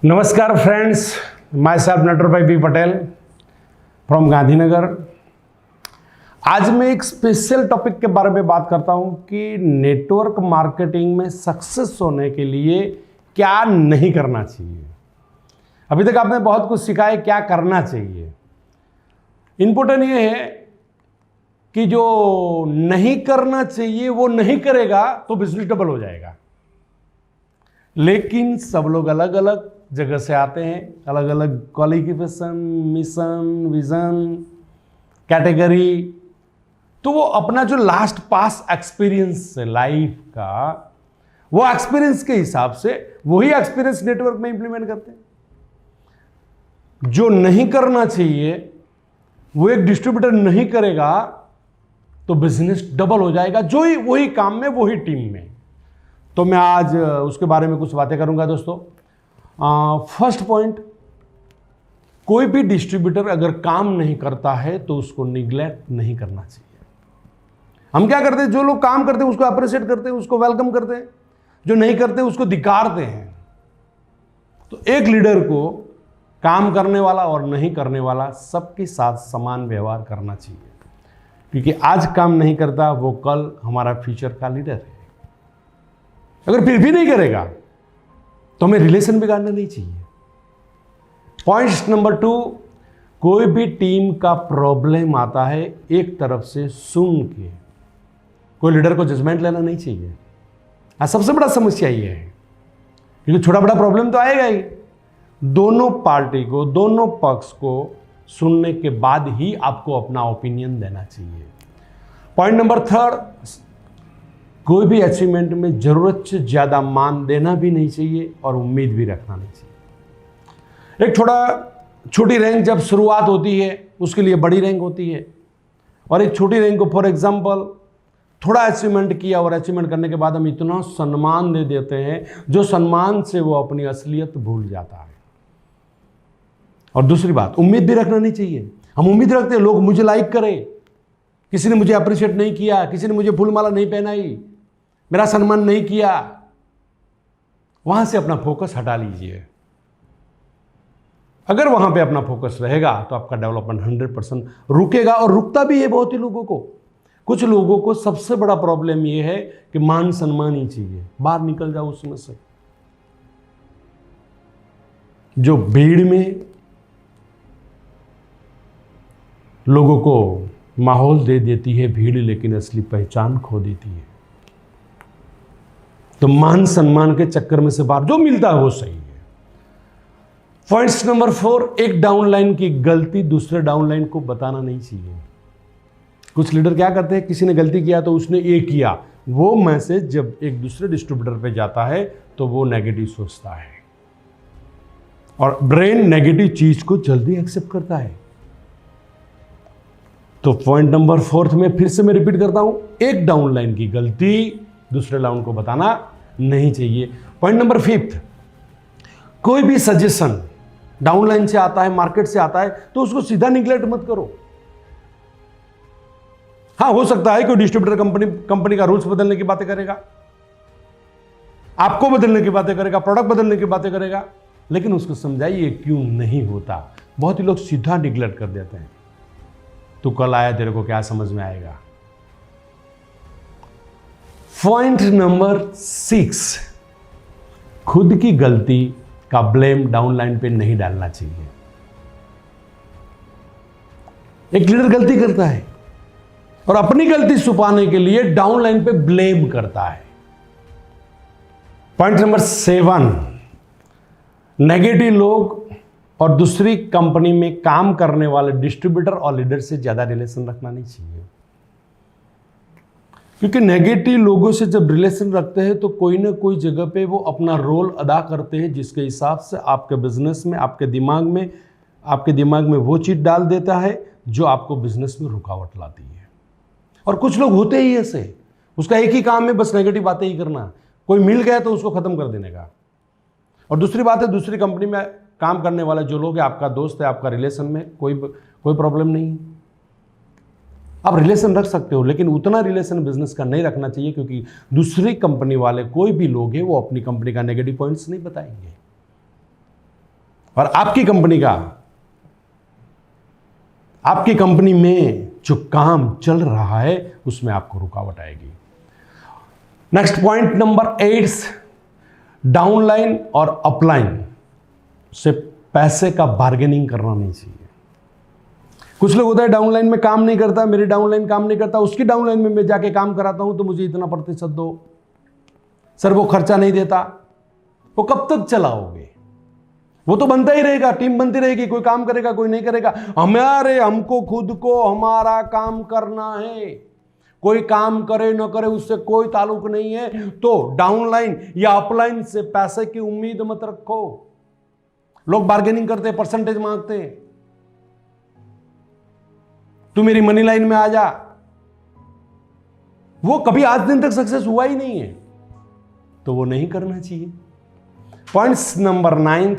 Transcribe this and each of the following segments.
नमस्कार friends, my self Natwar भाई B Patel from Gandhinagar. आज मैं एक स्पेशल टॉपिक के बारे में बात करता हूं कि नेटवर्क मार्केटिंग में सक्सेस होने के लिए क्या नहीं करना चाहिए। अभी तक आपने बहुत कुछ सीखा है, क्या करना चाहिए। इंपॉर्टेंट ये है कि जो नहीं करना चाहिए वो नहीं करेगा तो बिजनेस डबल हो जाएगा। लेकिन सब लोग अलग अलग जगह से आते हैं, अलग अलग क्वालिफिकेशन, मिशन, विजन, कैटेगरी। तो वो अपना जो लास्ट पास एक्सपीरियंस है लाइफ का, वो एक्सपीरियंस के हिसाब से वही एक्सपीरियंस नेटवर्क में इंप्लीमेंट करते हैं। जो नहीं करना चाहिए वो एक डिस्ट्रीब्यूटर नहीं करेगा तो बिजनेस डबल हो जाएगा, जो ही वही काम में वही टीम में। तो मैं आज उसके बारे में कुछ बातें करूंगा दोस्तों। फर्स्ट पॉइंट, कोई भी डिस्ट्रीब्यूटर अगर काम नहीं करता है तो उसको निग्लेक्ट नहीं करना चाहिए। हम क्या करते हैं, जो लोग काम करते हैं उसको अप्रिशिएट करते हैं, उसको वेलकम करते हैं, जो नहीं करते उसको धिक्कारते हैं। तो एक लीडर को काम करने वाला और नहीं करने वाला सबके साथ समान व्यवहार करना चाहिए, क्योंकि आज काम नहीं करता वो कल हमारा फ्यूचर का लीडर है। अगर फिर भी नहीं करेगा तो हमें रिलेशन बिगाड़ना नहीं चाहिए। पॉइंट नंबर 2, कोई भी टीम का प्रॉब्लम आता है एक तरफ से सुन के, कोई लीडर को जजमेंट लेना नहीं चाहिए। सबसे बड़ा समस्या ये है, क्योंकि छोटा बड़ा प्रॉब्लम तो आएगा ही। दोनों पार्टी को, दोनों पक्ष को सुनने के बाद ही आपको अपना ओपिनियन देना चाहिए। पॉइंट नंबर 3, कोई भी अचीवमेंट में जरूरत से ज्यादा मान देना भी नहीं चाहिए और उम्मीद भी रखना नहीं चाहिए। एक छोटी रैंक जब शुरुआत होती है उसके लिए बड़ी रैंक होती है, और एक छोटी रैंक को फॉर एग्जांपल थोड़ा अचीवमेंट किया और अचीवमेंट करने के बाद हम इतना सम्मान दे देते हैं जो सम्मान से वो अपनी असलियत भूल जाता है। और दूसरी बात, उम्मीद भी रखना नहीं चाहिए। हम उम्मीद रखते हैं लोग मुझे लाइक करें, किसी ने मुझे अप्रिशिएट नहीं किया, किसी ने मुझे फूलमाला नहीं पहनाई, मेरा सम्मान नहीं किया। वहां से अपना फोकस हटा लीजिए। अगर वहां पे अपना फोकस रहेगा तो आपका डेवलपमेंट 100% रुकेगा, और रुकता भी है बहुत ही लोगों को। कुछ लोगों को सबसे बड़ा प्रॉब्लम यह है कि मान सम्मान ही चाहिए, बाहर निकल जाओ उसमें से। जो भीड़ में लोगों को माहौल दे देती है भीड़, लेकिन असली पहचान खो देती है। तो मान सम्मान के चक्कर में से बाहर जो मिलता है वो सही है। पॉइंट नंबर 4, एक डाउनलाइन की गलती दूसरे डाउनलाइन को बताना नहीं चाहिए। कुछ लीडर क्या करते हैं, किसी ने गलती किया तो उसने ये किया, वो मैसेज जब एक दूसरे डिस्ट्रीब्यूटर पे जाता है तो वो नेगेटिव सोचता है, और ब्रेन नेगेटिव चीज को जल्दी एक्सेप्ट करता है। तो पॉइंट नंबर 4 में फिर से मैं रिपीट करता हूं, एक डाउनलाइन की गलती दूसरे डाउन को बताना नहीं चाहिए। पॉइंट नंबर 5, कोई भी सजेशन डाउनलाइन से आता है, मार्केट से आता है, तो उसको सीधा निग्लेक्ट मत करो। हाँ, हो सकता है कि डिस्ट्रीब्यूटर कंपनी का रूल्स बदलने की बातें करेगा, आपको बदलने की बातें करेगा, प्रोडक्ट बदलने की बातें करेगा, लेकिन उसको समझाइए क्यों नहीं होता। बहुत ही लोग सीधा निग्लेक्ट कर देते हैं। तू कल आया, तेरे को क्या समझ में आएगा। पॉइंट नंबर 6, खुद की गलती का ब्लेम डाउनलाइन पे नहीं डालना चाहिए। एक लीडर गलती करता है और अपनी गलती छुपाने के लिए डाउनलाइन पे ब्लेम करता है। पॉइंट नंबर 7, नेगेटिव लोग और दूसरी कंपनी में काम करने वाले डिस्ट्रीब्यूटर और लीडर से ज्यादा रिलेशन रखना नहीं चाहिए, क्योंकि नेगेटिव लोगों से जब रिलेशन रखते हैं तो कोई ना कोई जगह पे वो अपना रोल अदा करते हैं, जिसके हिसाब से आपके बिजनेस में, आपके दिमाग में वो चीज डाल देता है जो आपको बिजनेस में रुकावट लाती है। और कुछ लोग होते ही ऐसे, उसका एक ही काम है बस नेगेटिव बातें ही करना, कोई मिल गया तो उसको खत्म कर देने का। और दूसरी बात है, दूसरी कंपनी में काम करने वाले जो लोग हैं, आपका दोस्त है, आपका रिलेशन में कोई प्रॉब्लम नहीं है, आप रिलेशन रख सकते हो, लेकिन उतना रिलेशन बिजनेस का नहीं रखना चाहिए, क्योंकि दूसरी कंपनी वाले कोई भी लोग हैं वो अपनी कंपनी का नेगेटिव पॉइंट्स नहीं बताएंगे। और आपकी कंपनी में जो काम चल रहा है उसमें आपको रुकावट आएगी। नेक्स्ट पॉइंट नंबर 8, डाउनलाइन और अपलाइन से पैसे का बार्गेनिंग करना नहीं चाहिए। कुछ लोग होता है डाउनलाइन में काम नहीं करता, मेरी डाउनलाइन काम नहीं करता, उसकी डाउनलाइन में मैं जाके काम कराता हूं तो मुझे इतना प्रतिशत दो। सर वो खर्चा नहीं देता, वो कब तक चलाओगे? वो तो बनता ही रहेगा, टीम बनती रहेगी, कोई काम करेगा कोई नहीं करेगा। हमको खुद को हमारा काम करना है, कोई काम करे न करे उससे कोई ताल्लुक नहीं है। तो डाउनलाइन या अपलाइन से पैसे की उम्मीद मत रखो। लोग बार्गेनिंग करते हैं, परसेंटेज मांगते हैं, तू मेरी मनी लाइन में आ जा। वो कभी आज दिन तक सक्सेस हुआ ही नहीं है, तो वो नहीं करना चाहिए। पॉइंट्स नंबर 9,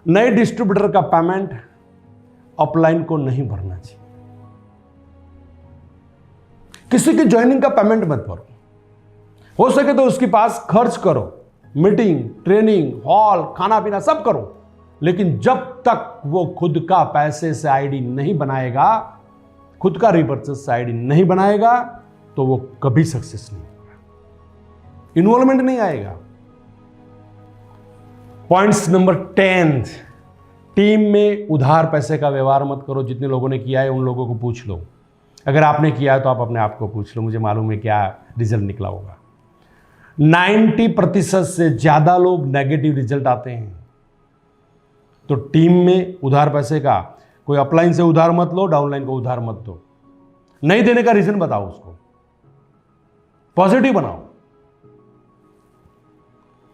नए डिस्ट्रीब्यूटर का पेमेंट अपलाइन को नहीं भरना चाहिए। किसी की ज्वाइनिंग का पेमेंट मत भरो, हो सके तो उसके पास खर्च करो, मीटिंग, ट्रेनिंग, हॉल, खाना पीना सब करो, लेकिन जब तक वो खुद का पैसे से आईडी नहीं बनाएगा, खुद का रिपर्चेस से आईडी नहीं बनाएगा, तो वो कभी सक्सेस नहीं होगा, इन्वॉल्वमेंट नहीं आएगा। पॉइंट्स नंबर 10, टीम में उधार पैसे का व्यवहार मत करो। जितने लोगों ने किया है उन लोगों को पूछ लो, अगर आपने किया है तो आप अपने आप को पूछ लो, मुझे मालूम है क्या रिजल्ट निकला होगा। 90% से ज्यादा लोग नेगेटिव रिजल्ट आते हैं। तो टीम में उधार पैसे का, कोई अपलाइन से उधार मत लो, डाउनलाइन को उधार मत दो। नहीं देने का रीजन बताओ, उसको पॉजिटिव बनाओ।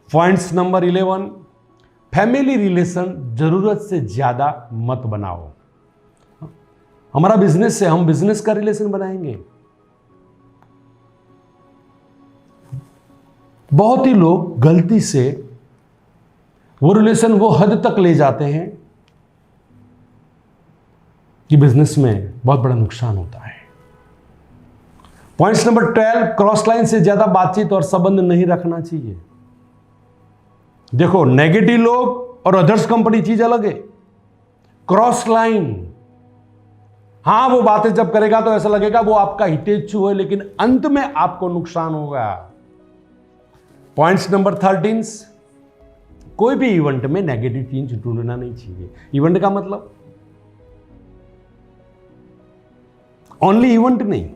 पॉइंट्स नंबर 11, फैमिली रिलेशन जरूरत से ज्यादा मत बनाओ। हमारा बिजनेस है, हम बिजनेस का रिलेशन बनाएंगे। बहुत ही लोग गलती से वो रिलेशन वो हद तक ले जाते हैं कि बिजनेस में बहुत बड़ा नुकसान होता है। पॉइंट्स नंबर 12, क्रॉस लाइन से ज्यादा बातचीत और संबंध नहीं रखना चाहिए। देखो, नेगेटिव लोग और अदर्स कंपनी चीज अलग है। क्रॉस लाइन, हां वो बातें जब करेगा तो ऐसा लगेगा वो आपका हितेच्छु है, लेकिन अंत में आपको नुकसान होगा। पॉइंट्स नंबर 13, कोई भी इवेंट में नेगेटिव चीज ढूंढना नहीं चाहिए। इवेंट का मतलब ओनली इवेंट नहीं,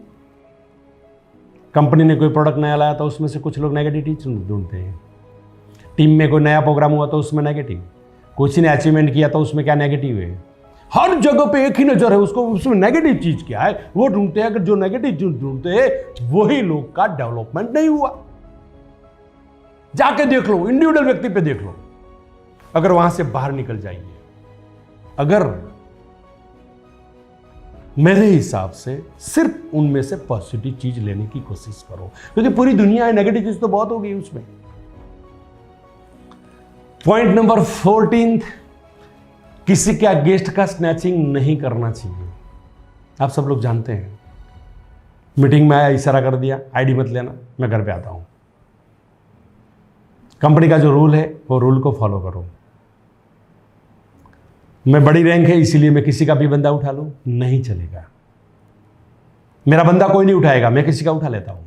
कंपनी ने कोई प्रोडक्ट नया लाया तो उसमें से कुछ लोग नेगेटिव चीज ढूंढते हैं। टीम में कोई नया प्रोग्राम हुआ तो उसमें नेगेटिव, किसी ने अचीवमेंट किया तो उसमें क्या नेगेटिव है। हर जगह पे एक ही नजर है, उसको उसमें नेगेटिव चीज क्या है वो ढूंढते हैं। अगर जो नेगेटिव चीज ढूंढते हैं वही लोग का डेवलपमेंट नहीं हुआ। जाके देख लो, इंडिविजुअल व्यक्ति पे देख लो, अगर वहां से बाहर निकल जाइए। अगर मेरे हिसाब से सिर्फ उनमें से पॉजिटिव चीज लेने की कोशिश करो, क्योंकि पूरी दुनिया है, नेगेटिव चीज तो बहुत हो गई उसमें। पॉइंट नंबर 14, किसी का गेस्ट का स्नैचिंग नहीं करना चाहिए। आप सब लोग जानते हैं, मीटिंग में आया, इशारा कर दिया, आईडी मत लेना, मैं घर पे आता हूं। कंपनी का जो रूल है वो रूल को फॉलो करो। मैं बड़ी रैंक है इसीलिए मैं किसी का भी बंदा उठा लूं, नहीं चलेगा। मेरा बंदा कोई नहीं उठाएगा, मैं किसी का उठा लेता हूं,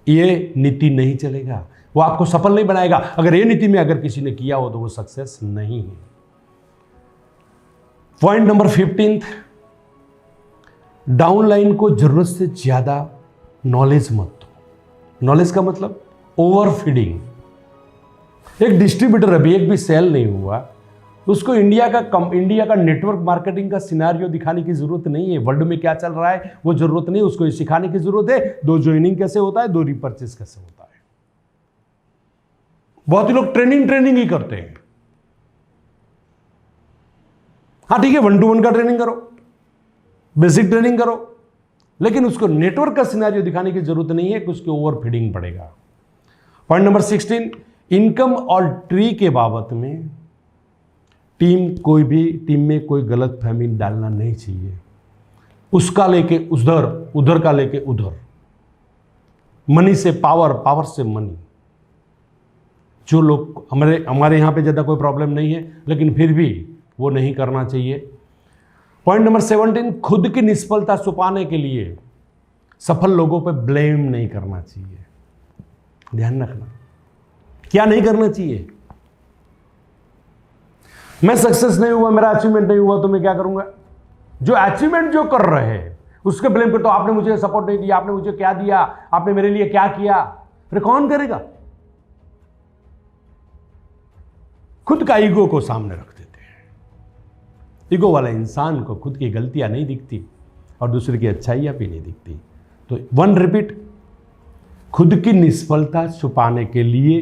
ये नीति नहीं चलेगा। वो आपको सफल नहीं बनाएगा। अगर ये नीति में अगर किसी ने किया हो तो वो सक्सेस नहीं है। पॉइंट नंबर 15, डाउनलाइन को जरूरत से ज्यादा नॉलेज मत दो। नॉलेज का मतलब ओवर फीडिंग। एक डिस्ट्रीब्यूटर अभी एक भी सेल नहीं हुआ, उसको इंडिया का नेटवर्क मार्केटिंग का सिनारियो दिखाने की जरूरत नहीं है। वर्ल्ड में क्या चल रहा है वो जरूरत नहीं, उसको ये सिखाने की जरूरत है, 2 ज्वाइनिंग कैसे होता है, 2 रिपर्चेस कैसे होता है। बहुत ही लोग ट्रेनिंग ही करते हैं। हाँ ठीक है, 1-to-1 का ट्रेनिंग करो, बेसिक ट्रेनिंग करो, लेकिन उसको नेटवर्क का सिनेरियो दिखाने की जरूरत नहीं है कि उसके ओवर फीडिंग पड़ेगा। पॉइंट नंबर 16, इनकम और ट्री के बाबत में टीम में कोई गलत फहमी डालना नहीं चाहिए। उसका लेके उधर, उधर का लेके उधर, मनी से पावर, पावर से मनी। जो लोग हमारे यहाँ पे ज़्यादा कोई प्रॉब्लम नहीं है, लेकिन फिर भी वो नहीं करना चाहिए। पॉइंट नंबर 17, खुद की निष्फलता छुपाने के लिए सफल लोगों पे ब्लेम नहीं करना चाहिए। ध्यान रखना, क्या नहीं करना चाहिए? मैं सक्सेस नहीं हुआ, मेरा अचीवमेंट नहीं हुआ, तो मैं क्या करूंगा? जो अचीवमेंट जो कर रहे हैं उसके ब्लेम करता हूं, आपने मुझे सपोर्ट नहीं दिया, आपने मुझे क्या दिया, आपने मेरे लिए क्या किया। फिर कौन करेगा? खुद का ईगो को सामने रख देते हैं। ईगो वाला इंसान को खुद की गलतियां नहीं दिखती और दूसरे की अच्छाइयां भी नहीं दिखती। तो वन रिपीट, खुद की निष्फलता छुपाने के लिए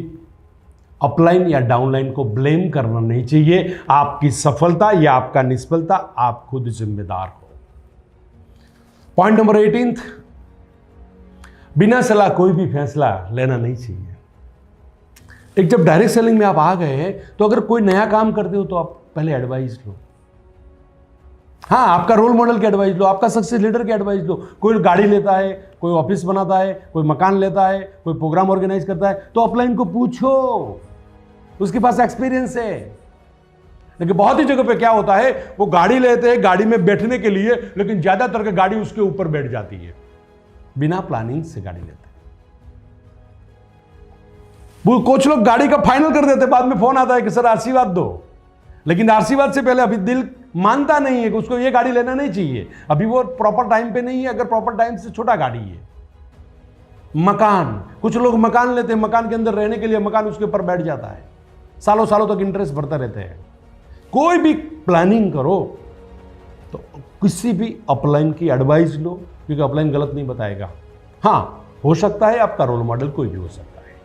अपलाइन या डाउनलाइन को ब्लेम करना नहीं चाहिए। आपकी सफलता या आपका निष्फलता, आप खुद जिम्मेदार हो। पॉइंट नंबर 18, बिना सलाह कोई भी फैसला लेना नहीं चाहिए। एक जब डायरेक्ट सेलिंग में आप आ गए हैं, तो अगर कोई नया काम करते हो तो आप पहले एडवाइस लो। हाँ, आपका रोल मॉडल की एडवाइस लो, आपका सक्सेस लीडर की एडवाइस लो। कोई गाड़ी लेता है, कोई ऑफिस बनाता है, कोई मकान लेता है, कोई प्रोग्राम ऑर्गेनाइज करता है, तो अपलाइन को पूछो, उसके पास एक्सपीरियंस है। लेकिन बहुत ही जगह पे क्या होता है, वो गाड़ी लेते हैं गाड़ी में बैठने के लिए, लेकिन ज्यादातर के गाड़ी उसके ऊपर बैठ जाती है। बिना प्लानिंग से गाड़ी लेते हैं। वो कुछ लोग गाड़ी का फाइनल कर देते, बाद में फोन आता है कि सर आशीर्वाद दो, लेकिन आशीर्वाद से पहले अभी दिल मानता नहीं है कि उसको ये गाड़ी लेना नहीं चाहिए, अभी वो प्रॉपर टाइम पे नहीं है। अगर प्रॉपर टाइम से छोटा गाड़ी है। मकान, कुछ लोग मकान लेते हैं, मकान के अंदर रहने के लिए, मकान उसके ऊपर बैठ जाता है, सालों सालों तक इंटरेस्ट भरता रहते हैं। कोई भी प्लानिंग करो तो किसी भी अपलाइन की एडवाइस लो, क्योंकि अपलाइन गलत नहीं बताएगा। हाँ, हो सकता है आपका रोल मॉडल कोई भी हो सकता है।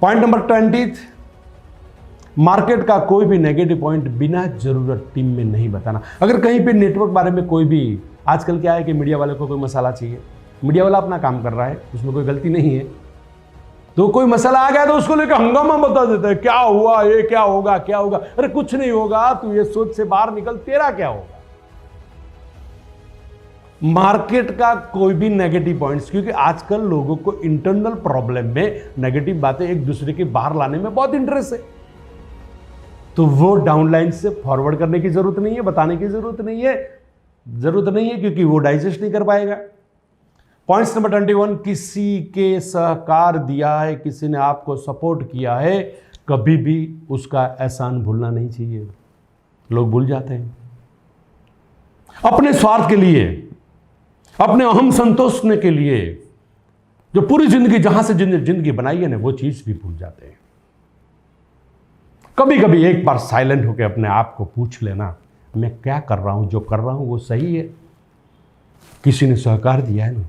पॉइंट नंबर 20, मार्केट का कोई भी नेगेटिव पॉइंट बिना जरूरत टीम में नहीं बताना। अगर कहीं पे नेटवर्क बारे में कोई भी, आजकल क्या है कि मीडिया वाले को कोई मसाला चाहिए, मीडिया वाला अपना काम कर रहा है, उसमें कोई गलती नहीं है, तो कोई मसला आ गया तो उसको लेकर हंगामा बता देता है, क्या हुआ, ये क्या होगा, क्या होगा। अरे कुछ नहीं होगा, तू ये सोच से बाहर निकल, तेरा क्या होगा। मार्केट का कोई भी नेगेटिव पॉइंट्स, क्योंकि आजकल लोगों को इंटरनल प्रॉब्लम में नेगेटिव बातें एक दूसरे के बाहर लाने में बहुत इंटरेस्ट है, तो वो डाउनलाइन से फॉरवर्ड करने की जरूरत नहीं है, बताने की जरूरत नहीं है, क्योंकि वो डाइजेस्ट नहीं कर पाएगा। पॉइंट्स नंबर 21, किसी के सहकार दिया है, किसी ने आपको सपोर्ट किया है, कभी भी उसका एहसान भूलना नहीं चाहिए। लोग भूल जाते हैं। अपने स्वार्थ के लिए, अपने अहम संतोषने के लिए जो पूरी जिंदगी जहां से जिंदगी बनाई है ना, वो चीज भी भूल जाते हैं। कभी कभी एक बार साइलेंट होकर अपने आप को पूछ लेना, मैं क्या कर रहा हूं, जो कर रहा हूं वो सही है? किसी ने सहकार दिया है ना,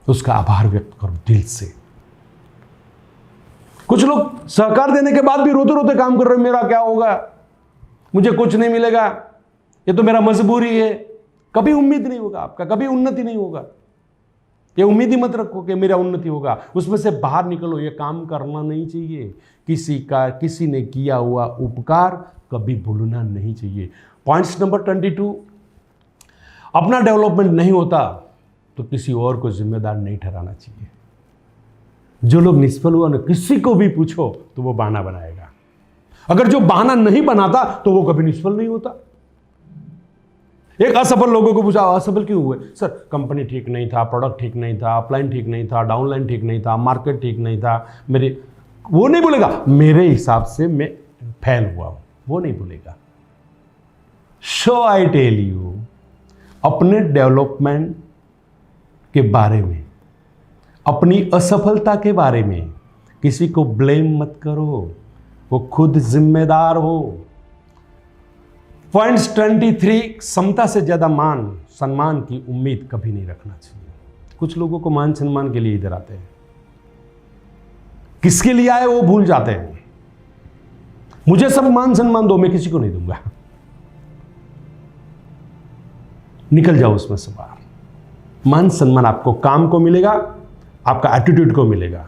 उसका आभार व्यक्त करो दिल से। कुछ लोग सहकार देने के बाद भी रोते रोते काम कर रहे हैं, मेरा क्या होगा, मुझे कुछ नहीं मिलेगा, ये तो मेरा मजबूरी है। कभी उम्मीद नहीं होगा आपका, कभी उन्नति नहीं होगा। ये उम्मीद ही मत रखो कि मेरा उन्नति होगा, उसमें से बाहर निकलो। ये काम करना नहीं चाहिए। किसी ने किया हुआ उपकार कभी भूलना नहीं चाहिए। पॉइंट्स नंबर 22, अपना डेवलपमेंट नहीं होता तो किसी और को जिम्मेदार नहीं ठहराना चाहिए। जो लोग निष्फल हुआ ना, किसी को भी पूछो तो वो बहाना बनाएगा। अगर जो बहाना नहीं बनाता तो वो कभी निष्फल नहीं होता। एक असफल लोगों को पूछा, असफल क्यों हुए? सर कंपनी ठीक नहीं था, प्रोडक्ट ठीक नहीं था, अपलाइन ठीक नहीं था, डाउनलाइन ठीक नहीं था, मार्केट ठीक नहीं था, वो नहीं बोलेगा मेरे हिसाब से मैं फेल हुआ हूं, वो नहीं बोलेगा। सो आई टेल यू, अपने डेवलपमेंट के बारे में, अपनी असफलता के बारे में किसी को ब्लेम मत करो, वो खुद जिम्मेदार हो। पॉइंट्स 23, क्षमता से ज्यादा मान सम्मान की उम्मीद कभी नहीं रखना चाहिए। कुछ लोगों को मान सम्मान के लिए इधर आते हैं, किसके लिए आए वो भूल जाते हैं। मुझे सब मान सम्मान दो, मैं किसी को नहीं दूंगा। निकल जाओ उसमें से बाहर। मान सम्मान आपको काम को मिलेगा, आपका एटीट्यूड को मिलेगा।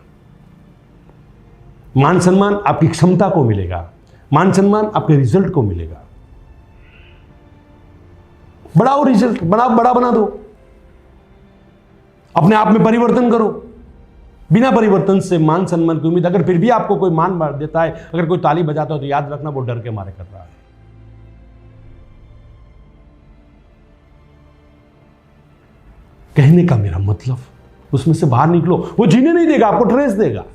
मान सम्मान आपकी क्षमता को मिलेगा, मान सम्मान आपके रिजल्ट को मिलेगा। बढ़ाओ रिजल्ट, बड़ा बना दो, अपने आप में परिवर्तन करो, बिना परिवर्तन से मान सम्मान की उम्मीद। अगर फिर भी आपको कोई मान देता है, अगर कोई ताली बजाता हो, तो याद रखना वो डर के मारे कर रहा है। कहने का मेरा मतलब, उसमें से बाहर निकलो। वो जीने नहीं देगा, आपको ट्रेस देगा।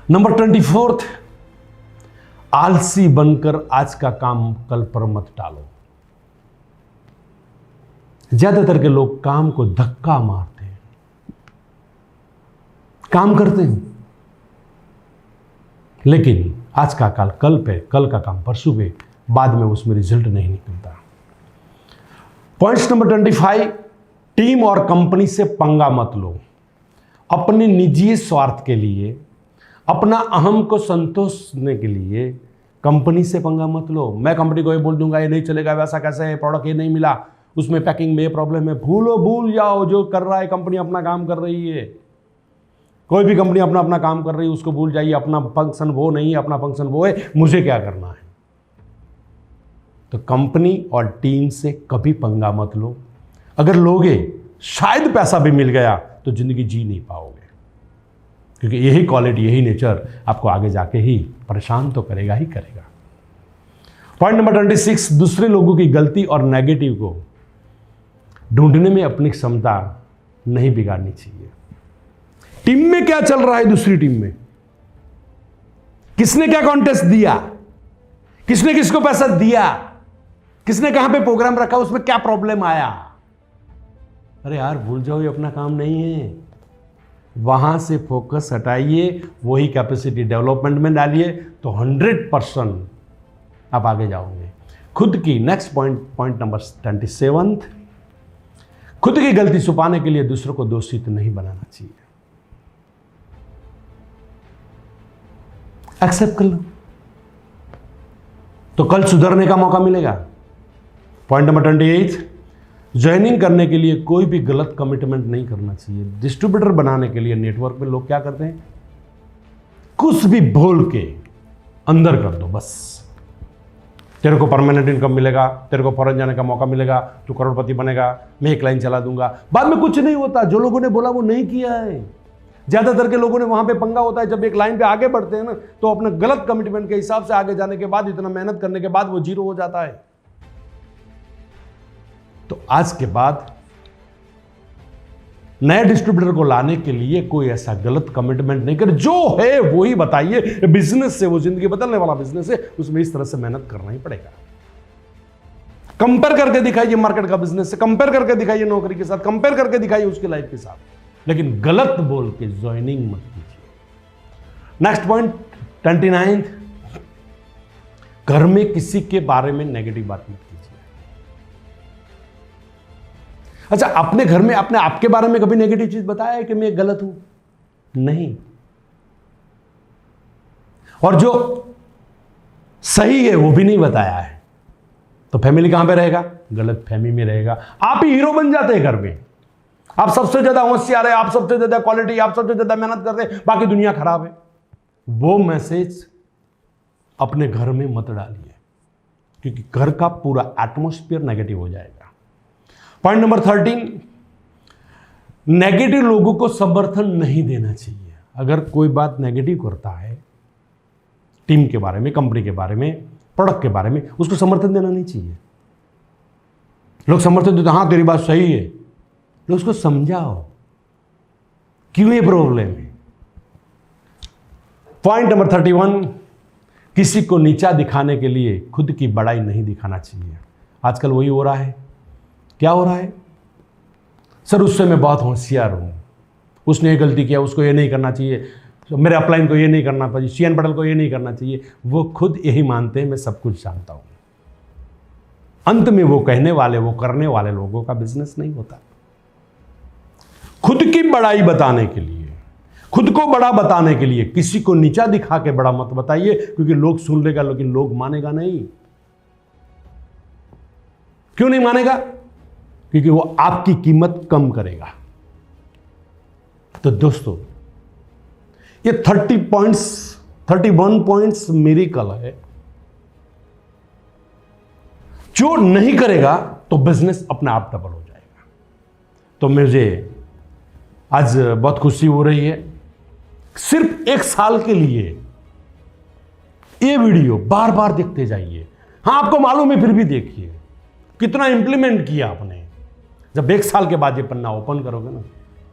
नंबर 24, आलसी बनकर आज का काम कल पर मत टालो। ज्यादातर के लोग काम को धक्का मारते हैं, काम करते हैं, लेकिन आज का काल कल पे, कल का काम परसों पे, बाद में उसमें रिजल्ट नहीं निकलता। पॉइंट्स नंबर 25, टीम और कंपनी से पंगा मत लो। अपने निजी स्वार्थ के लिए, अपना अहम को संतोषने के लिए कंपनी से पंगा मत लो। मैं कंपनी को ये बोल दूंगा ये नहीं चलेगा, वैसा कैसे है, प्रोडक्ट ये नहीं मिला, उसमें पैकिंग में ये प्रॉब्लम है। भूल जाओ जो कर रहा है कंपनी, अपना काम कर रही है। कोई भी कंपनी अपना अपना काम कर रही है, उसको भूल जाइए। अपना फंक्शन वो नहीं है, अपना फंक्शन वो है, मुझे क्या करना है। तो कंपनी और टीम से कभी पंगा मत लो। अगर लोगे, शायद पैसा भी मिल गया तो जिंदगी जी नहीं पाओगे, क्योंकि यही क्वालिटी, यही नेचर आपको आगे जाके ही परेशान तो करेगा ही करेगा। पॉइंट नंबर 26, दूसरे लोगों की गलती और नेगेटिव को ढूंढने में अपनी क्षमता नहीं बिगाड़नी चाहिए। टीम में क्या चल रहा है, दूसरी टीम में किसने क्या कॉन्टेस्ट दिया, किसने किसको पैसा दिया, किसने कहां पे प्रोग्राम रखा, उसमें क्या प्रॉब्लम आया। अरे यार भूल जाओ, ये अपना काम नहीं है। वहां से फोकस हटाइए, वही कैपेसिटी डेवलपमेंट में डालिए, तो 100% आप आगे जाओगे। खुद की, नेक्स्ट पॉइंट नंबर 27, खुद की गलती छुपाने के लिए दूसरों को दोषित नहीं बनाना चाहिए। एक्सेप्ट कर लो तो कल सुधरने का मौका मिलेगा। पॉइंट नंबर 28, ज्वाइनिंग करने के लिए कोई भी गलत कमिटमेंट नहीं करना चाहिए। डिस्ट्रीब्यूटर बनाने के लिए नेटवर्क में लोग क्या करते हैं, कुछ भी बोल के अंदर कर दो, बस तेरे को परमानेंट इनकम मिलेगा, तेरे को फॉरेन जाने का मौका मिलेगा, तू करोड़पति बनेगा, मैं एक लाइन चला दूंगा। बाद में कुछ नहीं होता, जो लोगों ने बोला वो नहीं किया है। ज्यादातर के लोगों ने वहां पे पंगा होता है, जब एक लाइन पे आगे बढ़ते हैं ना, तो अपने गलत कमिटमेंट के हिसाब से आगे जाने के बाद, इतना मेहनत करने के बाद वो जीरो हो जाता है। तो आज के बाद नए डिस्ट्रीब्यूटर को लाने के लिए कोई ऐसा गलत कमिटमेंट नहीं कर, जो है वो ही बताइए। बिजनेस से, वो जिंदगी बदलने वाला बिजनेस है, उसमें इस तरह से मेहनत करना ही पड़ेगा। कंपेयर करके दिखाइए मार्केट का बिजनेस से, कंपेयर करके दिखाइए नौकरी के साथ, कंपेयर करके दिखाइए उसकी लाइफ के साथ, लेकिन गलत बोल के ज्वाइनिंग मत कीजिए। नेक्स्ट पॉइंट 29, घर में किसी के बारे में नेगेटिव बात मत कीजिए। अच्छा, अपने घर में आपने आपके बारे में कभी नेगेटिव चीज बताया है कि मैं गलत हूं? नहीं। और जो सही है वो भी नहीं बताया है, तो फैमिली कहां पे रहेगा? गलत फैमिली में रहेगा। आप ही हीरो बन जाते हैं घर में, आप सबसे ज्यादा होशियार है, आप सबसे ज्यादा क्वालिटी, आप सबसे ज्यादा मेहनत करते हैं, बाकी दुनिया खराब है। वो मैसेज अपने घर में मत डालिए, क्योंकि घर का पूरा एटमॉस्फेयर नेगेटिव हो जाएगा। पॉइंट नंबर 13, नेगेटिव लोगों को समर्थन नहीं देना चाहिए। अगर कोई बात नेगेटिव करता है, टीम के बारे में, कंपनी के बारे में, प्रोडक्ट के बारे में, उसको समर्थन देना नहीं चाहिए। लोग समर्थन देते, हाँ तेरी बात सही है, लोग उसको समझाओ क्यों ये प्रॉब्लम है। पॉइंट नंबर 31, किसी को नीचा दिखाने के लिए खुद की बड़ाई नहीं दिखाना चाहिए। आजकल वही हो रहा है। क्या हो रहा है? सर उससे मैं बहुत होशियार हूं, उसने ये गलती किया, उसको ये नहीं करना चाहिए, मेरे अपलाइन को ये नहीं करना चाहिए, सीएन पटेल को ये नहीं करना चाहिए। वो खुद यही मानते हैं मैं सब कुछ जानता हूं। अंत में वो कहने वाले, वो करने वाले लोगों का बिजनेस नहीं होता। खुद की बड़ाई बताने के लिए, खुद को बड़ा बताने के लिए किसी को नीचा दिखा के बड़ा मत बताइए, क्योंकि लोग सुन लेगा लेकिन लोग मानेगा नहीं। क्यों नहीं मानेगा? क्योंकि वो आपकी कीमत कम करेगा। तो दोस्तों, ये 31 पॉइंट्स मिरेकल है। जो नहीं करेगा तो बिजनेस अपने आप डबल हो जाएगा। तो मुझे आज बहुत खुशी हो रही है। सिर्फ 1 साल के लिए ये वीडियो बार बार देखते जाइए। हाँ, आपको मालूम है, फिर भी देखिए कितना इंप्लीमेंट किया आपने। जब 1 साल के बाद ये पन्ना ओपन करोगे ना,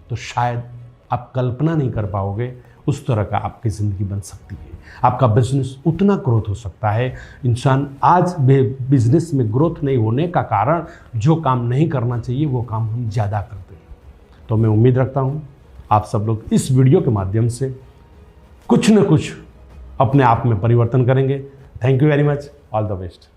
तो शायद आप कल्पना नहीं कर पाओगे उस तरह का आपकी ज़िंदगी बन सकती है। आपका बिजनेस उतना ग्रोथ हो सकता है। इंसान आज बिजनेस में ग्रोथ नहीं होने का कारण जो काम नहीं करना चाहिए वो काम हम ज़्यादा करते हैं। तो मैं उम्मीद रखता हूँ आप सब लोग इस वीडियो के माध्यम से कुछ न कुछ अपने आप में परिवर्तन करेंगे। Thank you very much. All the best.